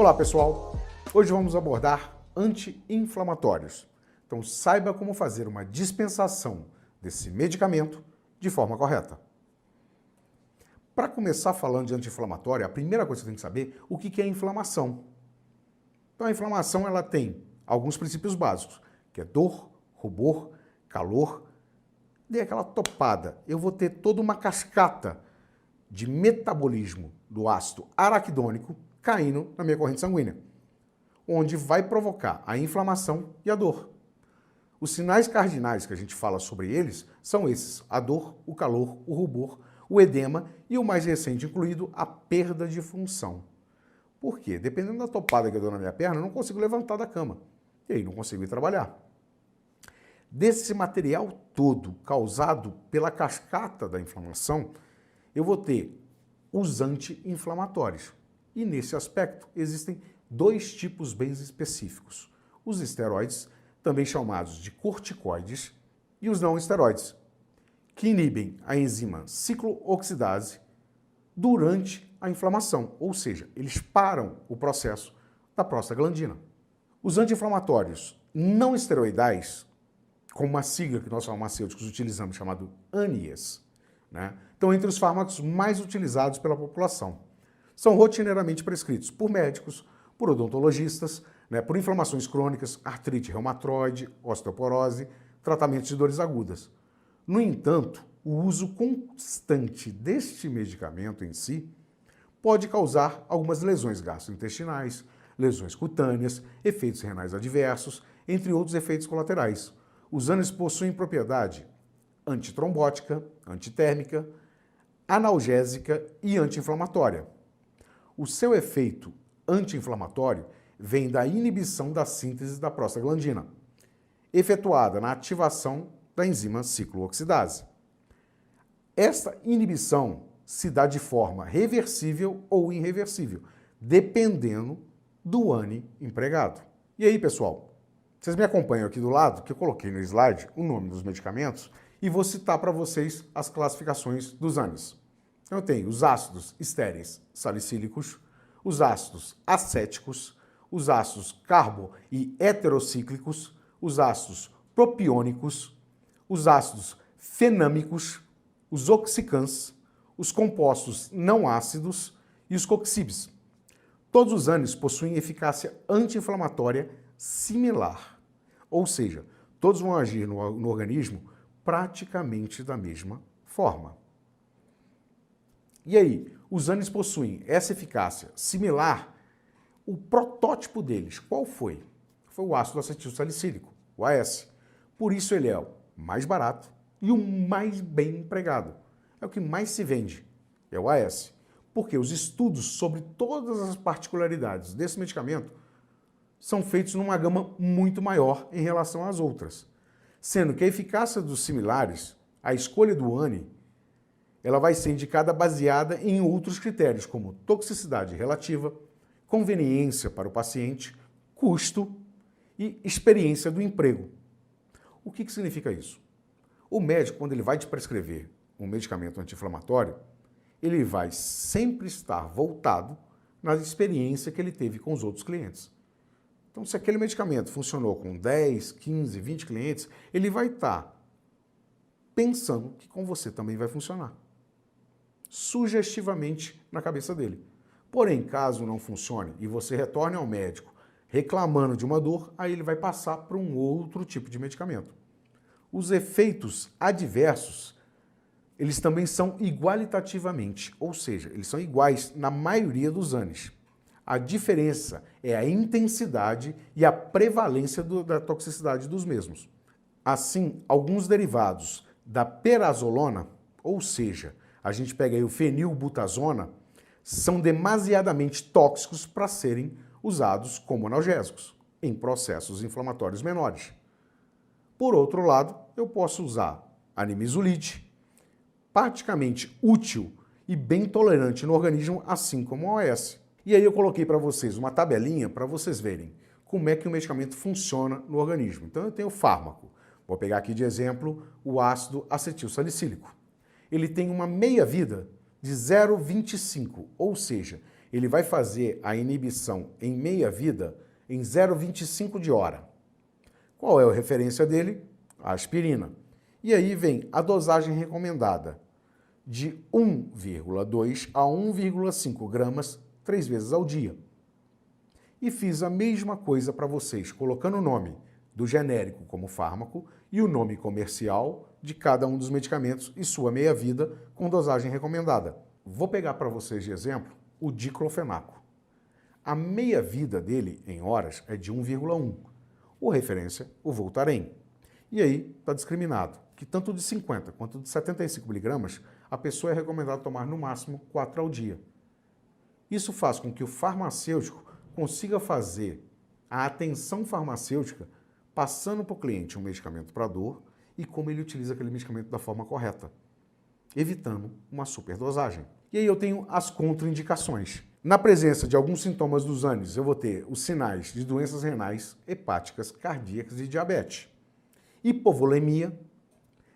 Olá pessoal, hoje vamos abordar anti-inflamatórios. Então saiba como fazer uma dispensação desse medicamento de forma correta. Para começar falando de anti-inflamatório, a primeira coisa que você tem que saber é o que é inflamação. Então a inflamação ela tem alguns princípios básicos, que é dor, rubor, calor. Dei aquela topada, eu vou ter toda uma cascata de metabolismo do ácido araquidônico caindo na minha corrente sanguínea, onde vai provocar a inflamação e a dor. Os sinais cardinais que a gente fala sobre eles são esses: a dor, o calor, o rubor, o edema e o mais recente incluído, a perda de função. Por quê? Dependendo da topada que eu dou na minha perna, eu não consigo levantar da cama e aí não consigo ir trabalhar. Desse material todo causado pela cascata da inflamação, eu vou ter os anti-inflamatórios. E nesse aspecto existem dois tipos bem específicos: os esteroides, também chamados de corticoides, e os não esteroides, que inibem a enzima ciclooxidase durante a inflamação, ou seja, eles param o processo da prostaglandina. Os anti-inflamatórios não esteroidais, com uma sigla que nós farmacêuticos utilizamos chamado ANIES, estão entre os fármacos mais utilizados pela população. São rotineiramente prescritos por médicos, por odontologistas, por inflamações crônicas, artrite reumatoide, osteoporose, tratamentos de dores agudas. No entanto, o uso constante deste medicamento em si pode causar algumas lesões gastrointestinais, lesões cutâneas, efeitos renais adversos, entre outros efeitos colaterais. Os ANIES possuem propriedade antitrombótica, antitérmica, analgésica e anti-inflamatória. O seu efeito anti-inflamatório vem da inibição da síntese da prostaglandina, efetuada na ativação da enzima ciclooxidase. Esta inibição se dá de forma reversível ou irreversível, dependendo do ANI empregado. E aí, pessoal, vocês me acompanham aqui do lado, que eu coloquei no slide o nome dos medicamentos e vou citar para vocês as classificações dos ANIs. Então, eu tenho os ácidos estéreis salicílicos, os ácidos acéticos, os ácidos carbo- e heterocíclicos, os ácidos propiônicos, os ácidos fenâmicos, os oxicants, os compostos não ácidos e os coxibes. Todos os ANIs possuem eficácia anti-inflamatória similar, ou seja, todos vão agir no organismo praticamente da mesma forma. E aí, os ANIs possuem essa eficácia similar. O protótipo deles, qual foi? Foi o ácido acetil salicílico, o AS. Por isso ele é o mais barato e o mais bem empregado. É o que mais se vende, é o AS. Porque os estudos sobre todas as particularidades desse medicamento são feitos numa gama muito maior em relação às outras. Sendo que a eficácia dos similares, a escolha do ANI, ela vai ser indicada baseada em outros critérios, como toxicidade relativa, conveniência para o paciente, custo e experiência do emprego. O que significa isso? O médico, quando ele vai te prescrever um medicamento anti-inflamatório, ele vai sempre estar voltado na experiência que ele teve com os outros clientes. Então, se aquele medicamento funcionou com 10, 15, 20 clientes, ele vai estar pensando que com você também vai funcionar, sugestivamente na cabeça dele. Porém, caso não funcione e você retorne ao médico reclamando de uma dor, aí ele vai passar para um outro tipo de medicamento. Os efeitos adversos, eles também são igualitativamente, ou seja, eles são iguais na maioria dos ANIs. A diferença é a intensidade e a prevalência da toxicidade dos mesmos. Assim, alguns derivados da perazolona, ou seja, a gente pega aí o fenilbutazona, são demasiadamente tóxicos para serem usados como analgésicos em processos inflamatórios menores. Por outro lado, eu posso usar a nimesulide, praticamente útil e bem tolerante no organismo, assim como o OS. E aí eu coloquei para vocês uma tabelinha para vocês verem como é que o medicamento funciona no organismo. Então eu tenho o fármaco. Vou pegar aqui de exemplo o ácido acetil salicílico. Ele tem uma meia-vida de 0,25, ou seja, ele vai fazer a inibição em meia-vida em 0,25 de hora. Qual é a referência dele? A aspirina. E aí vem a dosagem recomendada de 1,2 a 1,5 gramas 3 vezes ao dia. E fiz a mesma coisa para vocês, colocando o nome do genérico como fármaco e o nome comercial de cada um dos medicamentos e sua meia-vida com dosagem recomendada. Vou pegar para vocês de exemplo o diclofenaco. A meia-vida dele em horas é de 1,1. O referência, o Voltaren. E aí está discriminado que tanto de 50 quanto de 75 miligramas a pessoa é recomendada tomar no máximo 4 ao dia. Isso faz com que o farmacêutico consiga fazer a atenção farmacêutica passando para o cliente um medicamento para dor e como ele utiliza aquele medicamento da forma correta, evitando uma superdosagem. E aí eu tenho as contraindicações. Na presença de alguns sintomas dos ANES, eu vou ter os sinais de doenças renais, hepáticas, cardíacas e diabetes. Hipovolemia,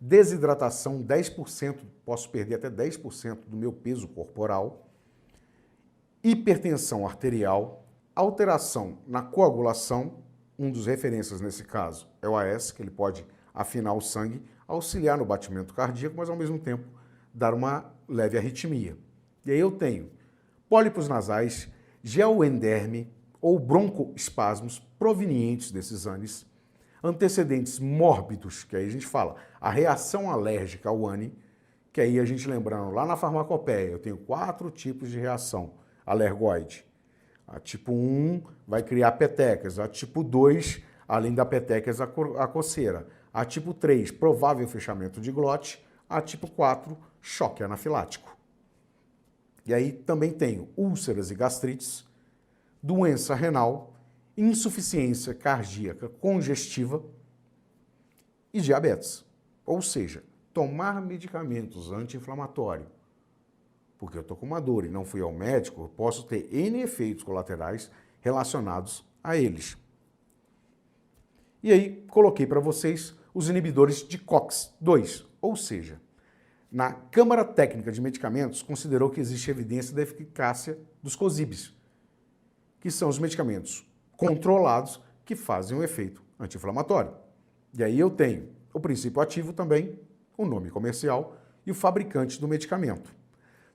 desidratação 10%, posso perder até 10% do meu peso corporal, hipertensão arterial, alteração na coagulação, um dos referências nesse caso é o AS, que ele pode afinar o sangue, auxiliar no batimento cardíaco, mas ao mesmo tempo dar uma leve arritmia. E aí eu tenho pólipos nasais, geoenderme ou broncoespasmos provenientes desses ANES, antecedentes mórbidos, que aí a gente fala, a reação alérgica ao ANE, que aí a gente lembrando lá na farmacopeia, eu tenho 4 tipos de reação alergoide. A tipo 1 vai criar petecas, a tipo 2, além da petecas, a coceira. A tipo 3, provável fechamento de glote. A tipo 4, choque anafilático. E aí também tenho úlceras e gastrites, doença renal, insuficiência cardíaca congestiva e diabetes. Ou seja, tomar medicamentos anti-inflamatórios porque eu estou com uma dor e não fui ao médico, eu posso ter N efeitos colaterais relacionados a eles. E aí, coloquei para vocês os inibidores de COX-2, ou seja, na Câmara Técnica de Medicamentos considerou que existe evidência da eficácia dos COSIBs, que são os medicamentos controlados que fazem um efeito anti-inflamatório. E aí eu tenho o princípio ativo também, o nome comercial e o fabricante do medicamento.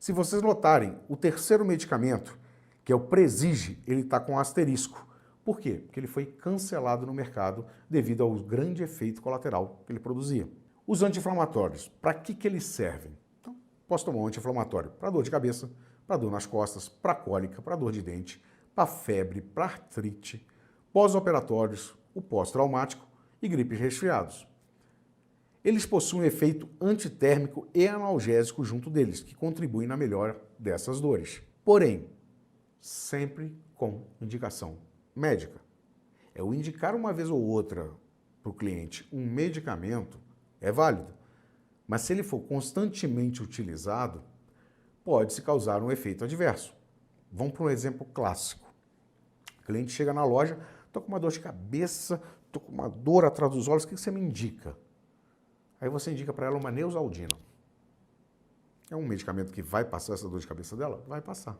Se vocês notarem, o terceiro medicamento, que é o Presige, ele está com asterisco. Por quê? Porque ele foi cancelado no mercado devido ao grande efeito colateral que ele produzia. Os anti-inflamatórios, para que eles servem? Então, posso tomar um anti-inflamatório para dor de cabeça, para dor nas costas, para cólica, para dor de dente, para febre, para artrite, pós-operatórios, o pós-traumático e gripes resfriados. Eles possuem um efeito antitérmico e analgésico junto deles, que contribuem na melhora dessas dores. Porém, sempre com indicação médica. O indicar uma vez ou outra para o cliente um medicamento é válido, mas se ele for constantemente utilizado, pode-se causar um efeito adverso. Vamos para um exemplo clássico. O cliente chega na loja, estou com uma dor de cabeça, estou com uma dor atrás dos olhos, o que você me indica? Aí você indica para ela uma Neosaldina. É um medicamento que vai passar essa dor de cabeça dela? Vai passar.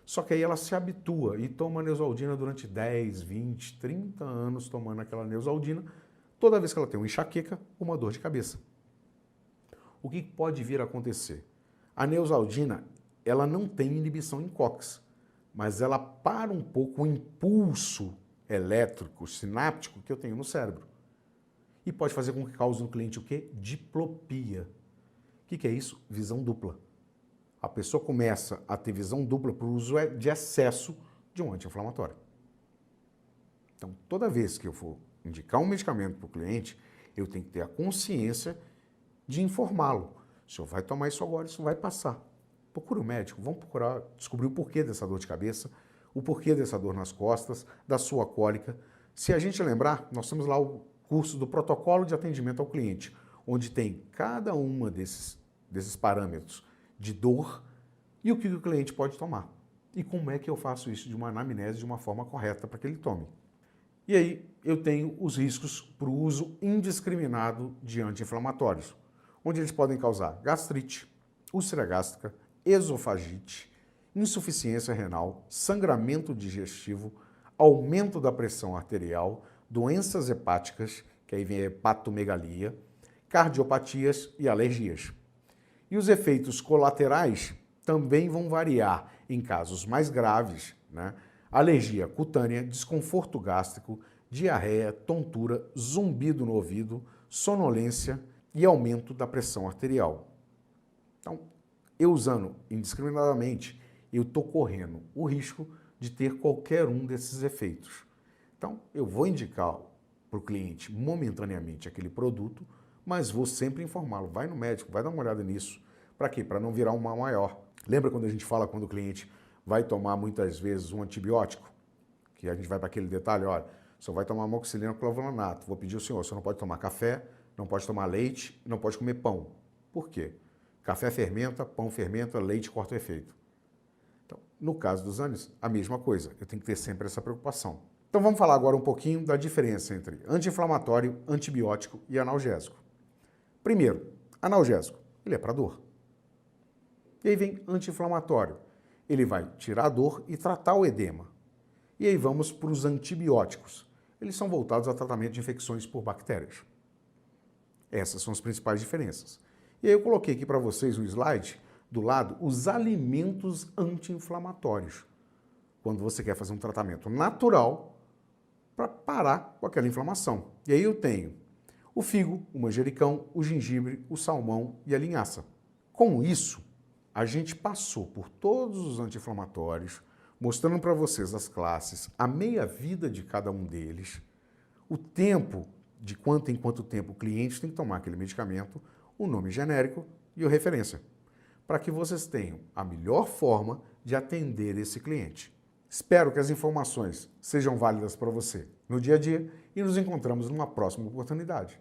Só que aí ela se habitua e toma Neosaldina durante 10, 20, 30 anos tomando aquela Neosaldina, toda vez que ela tem uma enxaqueca, uma dor de cabeça. O que pode vir a acontecer? A Neosaldina, ela não tem inibição em COX, mas ela para um pouco o impulso elétrico, sináptico que eu tenho no cérebro. E pode fazer com que cause no cliente o quê? Diplopia. O que é isso? Visão dupla. A pessoa começa a ter visão dupla por uso de excesso de um anti-inflamatório. Então, toda vez que eu for indicar um medicamento para o cliente, eu tenho que ter a consciência de informá-lo. O senhor vai tomar isso agora, isso vai passar. Procure um médico, vamos procurar descobrir o porquê dessa dor de cabeça, o porquê dessa dor nas costas, da sua cólica. Se a gente lembrar, nós temos lá o curso do protocolo de atendimento ao cliente, onde tem cada uma desses parâmetros de dor e o que o cliente pode tomar. E como é que eu faço isso de uma anamnese de uma forma correta para que ele tome. E aí eu tenho os riscos para o uso indiscriminado de anti-inflamatórios, onde eles podem causar gastrite, úlcera gástrica, esofagite, insuficiência renal, sangramento digestivo, aumento da pressão arterial, doenças hepáticas, que aí vem a hepatomegalia, cardiopatias e alergias. E os efeitos colaterais também vão variar em casos mais graves, né? Alergia cutânea, desconforto gástrico, diarreia, tontura, zumbido no ouvido, sonolência e aumento da pressão arterial. Então, eu usando indiscriminadamente, eu estou correndo o risco de ter qualquer um desses efeitos. Então, eu vou indicar para o cliente momentaneamente aquele produto, mas vou sempre informá-lo, vai no médico, vai dar uma olhada nisso. Para quê? Para não virar um mal maior. Lembra quando a gente fala quando o cliente vai tomar muitas vezes um antibiótico? Que a gente vai para aquele detalhe, olha, só vai tomar amoxicilina com clavulanato. Vou pedir ao senhor, você não pode tomar café, não pode tomar leite, não pode comer pão. Por quê? Café fermenta, pão fermenta, leite corta o efeito. Então, no caso dos ANES, a mesma coisa. Eu tenho que ter sempre essa preocupação. Então vamos falar agora um pouquinho da diferença entre anti-inflamatório, antibiótico e analgésico. Primeiro, analgésico, ele é para dor. E aí vem anti-inflamatório. Ele vai tirar a dor e tratar o edema. E aí vamos para os antibióticos. Eles são voltados ao tratamento de infecções por bactérias. Essas são as principais diferenças. E aí eu coloquei aqui para vocês no slide, do lado, os alimentos anti-inflamatórios. Quando você quer fazer um tratamento natural para parar com aquela inflamação. E aí eu tenho o figo, o manjericão, o gengibre, o salmão e a linhaça. Com isso, a gente passou por todos os anti-inflamatórios, mostrando para vocês as classes, a meia-vida de cada um deles, o tempo, de quanto em quanto tempo o cliente tem que tomar aquele medicamento, o nome genérico e a referência, para que vocês tenham a melhor forma de atender esse cliente. Espero que as informações sejam válidas para você no dia a dia e nos encontramos numa próxima oportunidade.